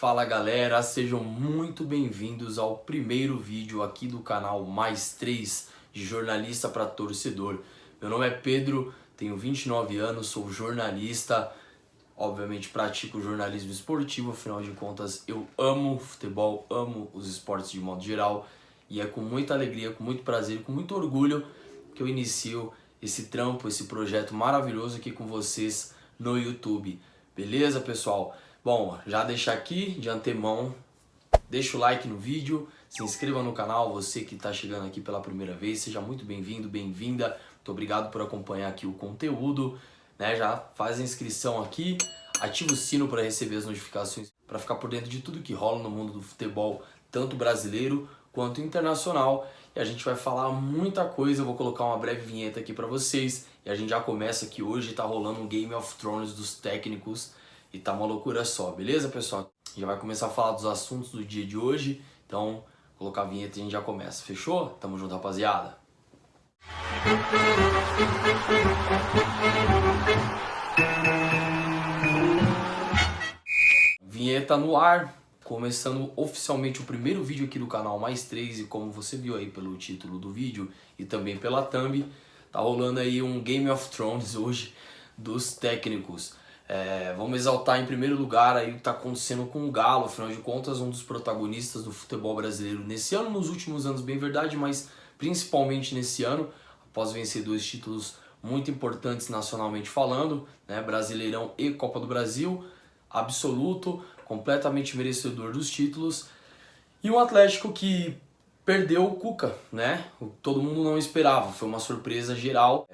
Fala galera, sejam muito bem-vindos ao primeiro vídeo aqui do canal Mais 3 de jornalista para torcedor. Meu nome é Pedro, tenho 29 anos, sou jornalista, obviamente pratico jornalismo esportivo, afinal de contas eu amo futebol, amo os esportes de modo geral e é com muita alegria, com muito prazer, com muito orgulho que eu inicio esse trampo, esse projeto maravilhoso aqui com vocês no YouTube. Beleza, pessoal? Bom, já deixar aqui de antemão, deixa o like no vídeo, se inscreva no canal, você que está chegando aqui pela primeira vez, seja muito bem-vindo, bem-vinda, muito obrigado por acompanhar aqui o conteúdo, né? Já faz a inscrição aqui, ativa o sino para receber as notificações, para ficar por dentro de tudo que rola no mundo do futebol, tanto brasileiro quanto internacional, e a gente vai falar muita coisa, eu vou colocar uma breve vinheta aqui para vocês, e a gente já começa que hoje tá rolando um Game of Thrones dos técnicos, e tá uma loucura só, beleza, pessoal? Já vai começar a falar dos assuntos do dia de hoje, então colocar a vinheta e a gente já começa, fechou? Tamo junto, rapaziada! Vinheta no ar, começando oficialmente o primeiro vídeo aqui do canal Mais 3 e como você viu aí pelo título do vídeo e também pela thumb, tá rolando aí um Game of Thrones hoje dos técnicos. Vamos exaltar em primeiro lugar aí o que está acontecendo com o Galo, afinal de contas um dos protagonistas do futebol brasileiro nesse ano, nos últimos anos bem verdade, mas principalmente nesse ano, após vencer 2 títulos muito importantes nacionalmente falando, né, Brasileirão e Copa do Brasil, absoluto, completamente merecedor dos títulos, e um Atlético que perdeu o Cuca, né, todo mundo não esperava, foi uma surpresa geral.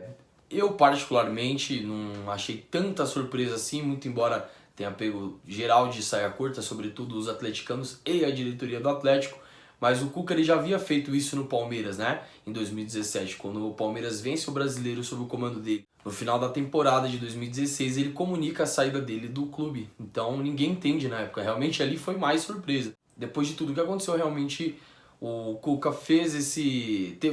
Eu particularmente não achei tanta surpresa assim, muito embora tenha pego geral de saia curta, sobretudo os atleticanos e a diretoria do Atlético, mas o Cuca ele já havia feito isso no Palmeiras, né? Em 2017, quando o Palmeiras vence o Brasileiro sob o comando dele. No final da temporada de 2016 ele comunica a saída dele do clube, então ninguém entende na época, realmente ali foi mais surpresa. Depois de tudo que aconteceu, realmente o Cuca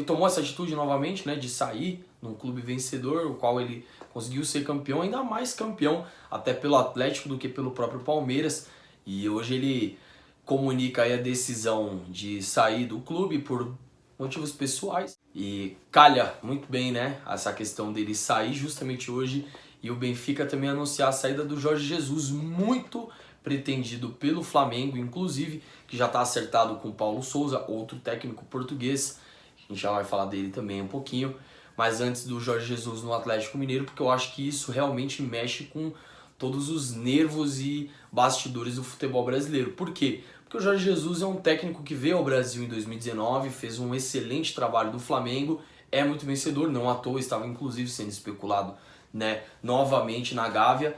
tomou essa atitude novamente, né, de sair num clube vencedor, o qual ele conseguiu ser campeão, ainda mais campeão até pelo Atlético do que pelo próprio Palmeiras. E hoje ele comunica aí a decisão de sair do clube por motivos pessoais. E calha muito bem, né, essa questão dele sair justamente hoje. E o Benfica também anunciar a saída do Jorge Jesus, muito pretendido pelo Flamengo, inclusive, que já está acertado com o Paulo Sousa, outro técnico português. A gente já vai falar dele também um pouquinho. Mas antes do Jorge Jesus no Atlético Mineiro, porque eu acho que isso realmente mexe com todos os nervos e bastidores do futebol brasileiro. Por quê? Porque o Jorge Jesus é um técnico que veio ao Brasil em 2019, fez um excelente trabalho no Flamengo, é muito vencedor, não à toa, estava inclusive sendo especulado, né, novamente na Gávea.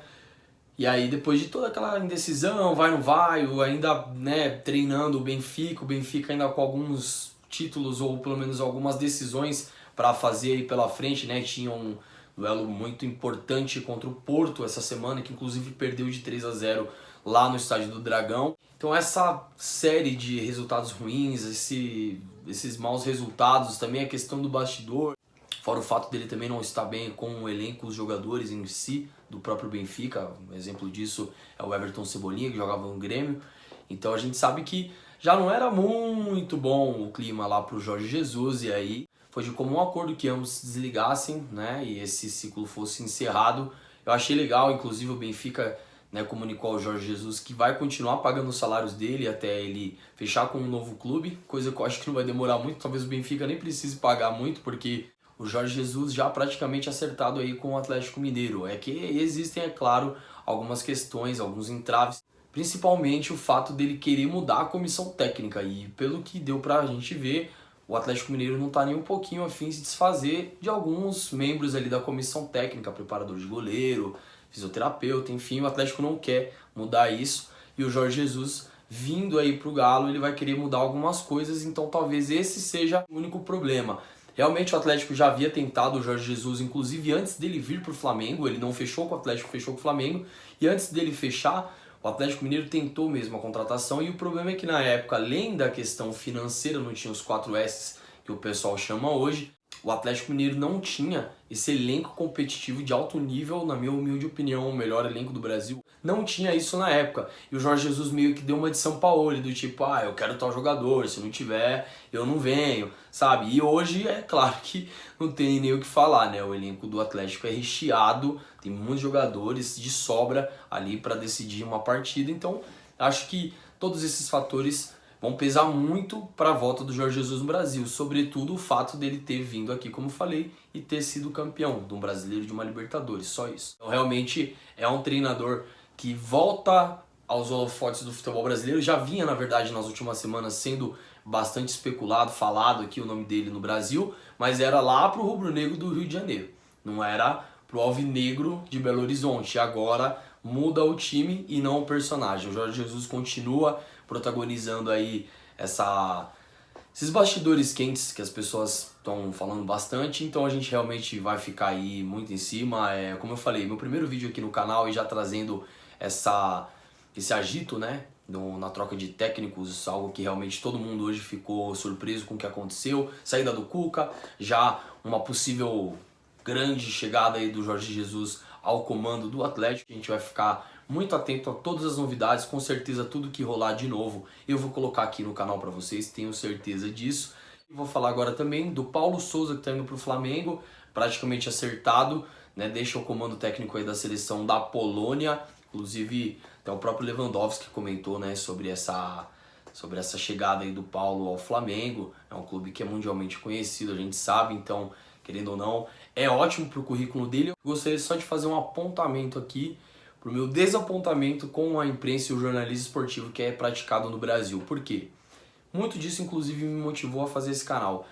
E aí depois de toda aquela indecisão, vai ou não vai, ainda, né, treinando o Benfica ainda com alguns títulos ou pelo menos algumas decisões para fazer aí pela frente, né? Tinha um duelo muito importante contra o Porto essa semana, que inclusive perdeu de 3-0 lá no estádio do Dragão. Então essa série de resultados ruins, esses maus resultados, também a questão do bastidor, fora o fato dele também não estar bem com o elenco, os jogadores em si, do próprio Benfica, um exemplo disso é o Everton Cebolinha, que jogava no Grêmio. Então a gente sabe que já não era muito bom o clima lá para o Jorge Jesus, e aí foi de comum acordo que ambos se desligassem, né, e esse ciclo fosse encerrado. Eu achei legal, inclusive o Benfica, né, comunicou ao Jorge Jesus que vai continuar pagando os salários dele até ele fechar com um novo clube, coisa que eu acho que não vai demorar muito, talvez o Benfica nem precise pagar muito, porque o Jorge Jesus já praticamente acertado aí com o Atlético Mineiro. É que existem, é claro, algumas questões, alguns entraves, principalmente o fato dele querer mudar a comissão técnica, e pelo que deu pra gente ver, o Atlético Mineiro não está nem um pouquinho afim de se desfazer de alguns membros ali da comissão técnica, preparador de goleiro, fisioterapeuta, enfim, o Atlético não quer mudar isso, e o Jorge Jesus vindo aí pro Galo, ele vai querer mudar algumas coisas, então talvez esse seja o único problema. Realmente o Atlético já havia tentado o Jorge Jesus, inclusive antes dele vir pro Flamengo, ele não fechou com o Atlético, fechou com o Flamengo, e antes dele fechar, o Atlético Mineiro tentou mesmo a contratação, e o problema é que na época, além da questão financeira, não tinha os 4 S's que o pessoal chama hoje, o Atlético Mineiro não tinha esse elenco competitivo de alto nível, na minha humilde opinião, o melhor elenco do Brasil. Não tinha isso na época. E o Jorge Jesus meio que deu uma de São Paulo, do tipo, eu quero tal jogador, se não tiver, eu não venho, sabe? E hoje é claro que não tem nem o que falar, né? O elenco do Atlético é recheado, tem muitos jogadores de sobra ali para decidir uma partida. Então, acho que todos esses fatores vão pesar muito para a volta do Jorge Jesus no Brasil, sobretudo o fato dele ter vindo aqui, como falei, e ter sido campeão de um brasileiro, de uma Libertadores, só isso. Então realmente é um treinador que volta aos holofotes do futebol brasileiro, já vinha na verdade nas últimas semanas sendo bastante especulado, falado aqui o nome dele no Brasil, mas era lá pro rubro-negro do Rio de Janeiro, não era pro alvinegro de Belo Horizonte. Agora muda o time e não o personagem. O Jorge Jesus continua protagonizando aí esses bastidores quentes que as pessoas estão falando bastante, então a gente realmente vai ficar aí muito em cima. Como eu falei, meu primeiro vídeo aqui no canal e já trazendo esse agito, né, na troca de técnicos, algo que realmente todo mundo hoje ficou surpreso com o que aconteceu, saída do Cuca, já uma possível grande chegada aí do Jorge Jesus ao comando do Atlético. A gente vai ficar muito atento a todas as novidades, com certeza tudo que rolar de novo eu vou colocar aqui no canal para vocês, tenho certeza disso. E vou falar agora também do Paulo Souza, que está indo para o Flamengo, praticamente acertado, né? Deixa o comando técnico aí da seleção da Polônia, inclusive até o próprio Lewandowski comentou, né, sobre essa chegada aí do Paulo ao Flamengo. É um clube que é mundialmente conhecido, a gente sabe, então, querendo ou não, é ótimo para o currículo dele. Eu gostaria só de fazer um apontamento aqui para o meu desapontamento com a imprensa e o jornalismo esportivo que é praticado no Brasil. Por quê? Muito disso, inclusive, me motivou a fazer esse canal.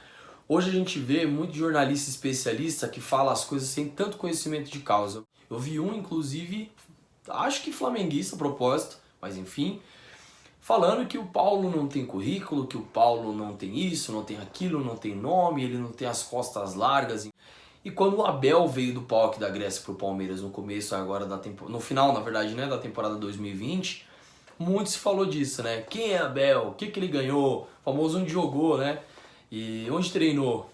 Hoje a gente vê muito jornalista especialista que fala as coisas sem tanto conhecimento de causa. Eu vi um, inclusive, acho que flamenguista a propósito, mas enfim, falando que o Paulo não tem currículo, que o Paulo não tem isso, não tem aquilo, não tem nome, ele não tem as costas largas. E quando o Abel veio do PAOK da Grécia para o Palmeiras no começo agora no final, na verdade, né, da temporada 2020, muito se falou disso, né? Quem é Abel? O que ele ganhou? O famoso onde jogou, né? E onde treinou?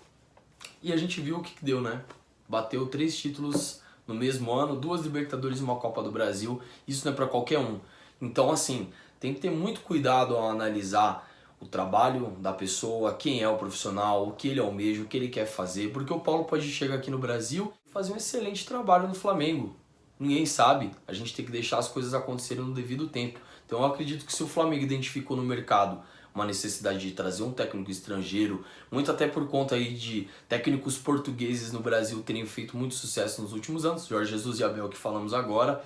E a gente viu o que deu, né? Bateu 3 títulos no mesmo ano, 2 Libertadores e uma Copa do Brasil. Isso não é para qualquer um. Então, assim, tem que ter muito cuidado ao analisar o trabalho da pessoa, quem é o profissional, o que ele almeja, o que ele quer fazer, porque o Paulo pode chegar aqui no Brasil e fazer um excelente trabalho no Flamengo. Ninguém sabe, a gente tem que deixar as coisas acontecerem no devido tempo. Então eu acredito que se o Flamengo identificou no mercado uma necessidade de trazer um técnico estrangeiro, muito até por conta aí de técnicos portugueses no Brasil terem feito muito sucesso nos últimos anos, Jorge Jesus e Abel que falamos agora,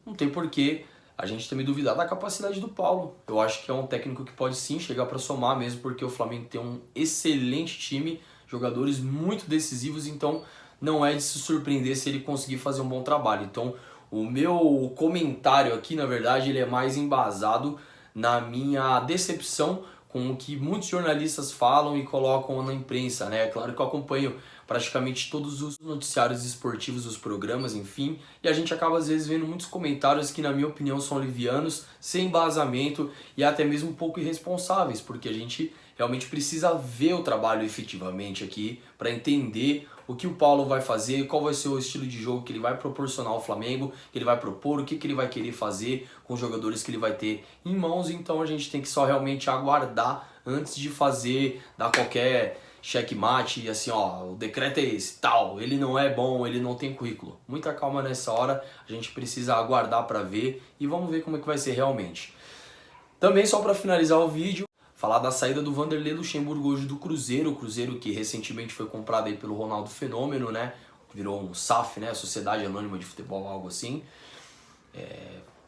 não tem porquê a gente também duvidar da capacidade do Paulo. Eu acho que é um técnico que pode sim chegar para somar mesmo, porque o Flamengo tem um excelente time, jogadores muito decisivos, então não é de se surpreender se ele conseguir fazer um bom trabalho. Então o meu comentário aqui, na verdade, ele é mais embasado na minha decepção com o que muitos jornalistas falam e colocam na imprensa, né? É claro que eu acompanho praticamente todos os noticiários esportivos, os programas, enfim, e a gente acaba às vezes vendo muitos comentários que na minha opinião são livianos, sem embasamento e até mesmo um pouco irresponsáveis, porque a gente realmente precisa ver o trabalho efetivamente aqui para entender o que o Paulo vai fazer, qual vai ser o estilo de jogo que ele vai proporcionar ao Flamengo, que ele vai propor, o que ele vai querer fazer com os jogadores que ele vai ter em mãos. Então a gente tem que só realmente aguardar antes de dar qualquer checkmate, assim, ó, o decreto é esse, tal, ele não é bom, ele não tem currículo. Muita calma nessa hora, a gente precisa aguardar para ver e vamos ver como é que vai ser realmente. Também só para finalizar o vídeo, falar da saída do Vanderlei Luxemburgo hoje do Cruzeiro, o Cruzeiro que recentemente foi comprado aí pelo Ronaldo Fenômeno, né, virou um SAF, né, Sociedade Anônima de Futebol, algo assim.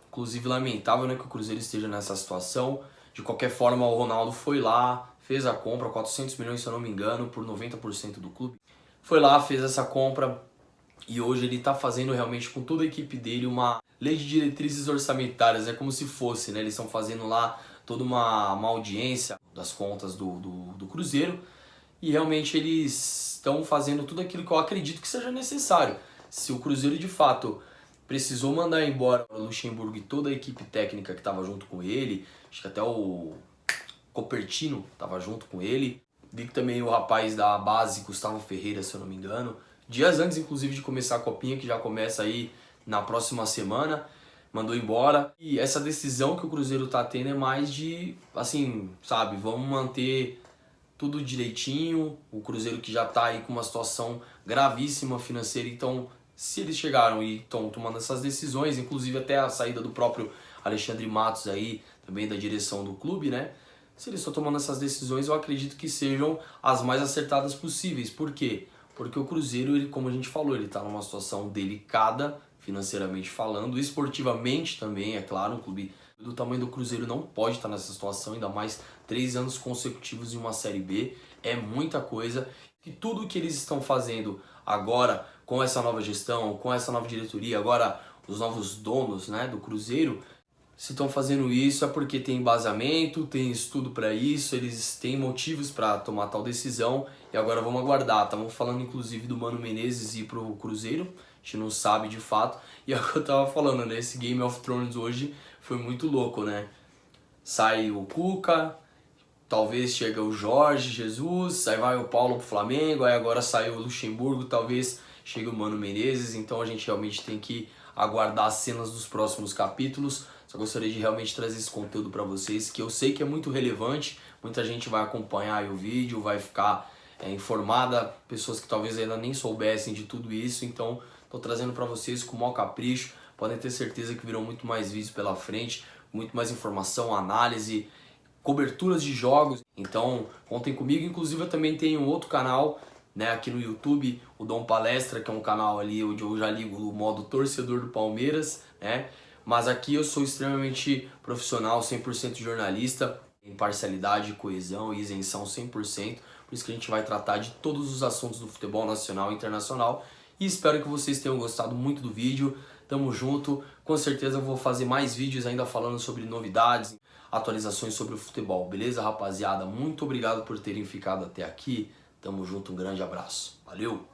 Inclusive lamentável, né, que o Cruzeiro esteja nessa situação. De qualquer forma, o Ronaldo foi lá, fez a compra, 400 milhões se eu não me engano, por 90% do clube. Foi lá, fez essa compra e hoje ele está fazendo realmente com toda a equipe dele uma lei de diretrizes orçamentárias. É como se fosse, né? Eles estão fazendo lá toda uma audiência das contas do Cruzeiro e realmente eles estão fazendo tudo aquilo que eu acredito que seja necessário. Se o Cruzeiro de fato precisou mandar embora o Luxemburgo e toda a equipe técnica que estava junto com ele, acho que até o Copertino estava junto com ele, Vi que também o rapaz da base, Gustavo Ferreira, se eu não me engano, dias antes inclusive de começar a Copinha, que já começa aí na próxima semana, mandou embora. E essa decisão que o Cruzeiro tá tendo é mais de, assim, sabe, vamos manter tudo direitinho. O Cruzeiro que já tá aí com uma situação gravíssima financeira, então se eles chegaram e estão tomando essas decisões, inclusive até a saída do próprio Alexandre Matos aí, também da direção do clube, né? Se eles estão tomando essas decisões, eu acredito que sejam as mais acertadas possíveis. Por quê? Porque o Cruzeiro, ele, como a gente falou, ele está numa situação delicada, financeiramente falando, esportivamente também, é claro, um clube do tamanho do Cruzeiro não pode estar nessa situação, ainda mais 3 anos consecutivos em uma Série B, é muita coisa. E tudo que eles estão fazendo agora, com essa nova gestão, com essa nova diretoria, agora os novos donos, né, do Cruzeiro, se estão fazendo isso é porque tem embasamento, tem estudo para isso, eles têm motivos para tomar tal decisão e agora vamos aguardar. Estamos falando inclusive do Mano Menezes ir pro Cruzeiro, a gente não sabe de fato. E é o que eu tava falando, né? Esse Game of Thrones hoje foi muito louco, né? Sai o Cuca, talvez chega o Jorge Jesus, aí vai o Paulo pro Flamengo, aí agora sai o Luxemburgo, talvez chegue o Mano Menezes, então a gente realmente tem que aguardar as cenas dos próximos capítulos. Só gostaria de realmente trazer esse conteúdo para vocês, que eu sei que é muito relevante, muita gente vai acompanhar o vídeo, vai ficar informada, pessoas que talvez ainda nem soubessem de tudo isso, então estou trazendo para vocês com o maior capricho. Podem ter certeza que virão muito mais vídeos pela frente, muito mais informação, análise, coberturas de jogos, então contem comigo. Inclusive eu também tenho um outro canal, né, aqui no YouTube, o Dom Palestra, que é um canal ali onde eu já ligo o modo torcedor do Palmeiras, né? Mas aqui eu sou extremamente profissional, 100% jornalista, imparcialidade, coesão e isenção 100%. Por isso que a gente vai tratar de todos os assuntos do futebol nacional e internacional. E espero que vocês tenham gostado muito do vídeo. Tamo junto. Com certeza eu vou fazer mais vídeos ainda falando sobre novidades, atualizações sobre o futebol. Beleza, rapaziada? Muito obrigado por terem ficado até aqui. Tamo junto, um grande abraço. Valeu!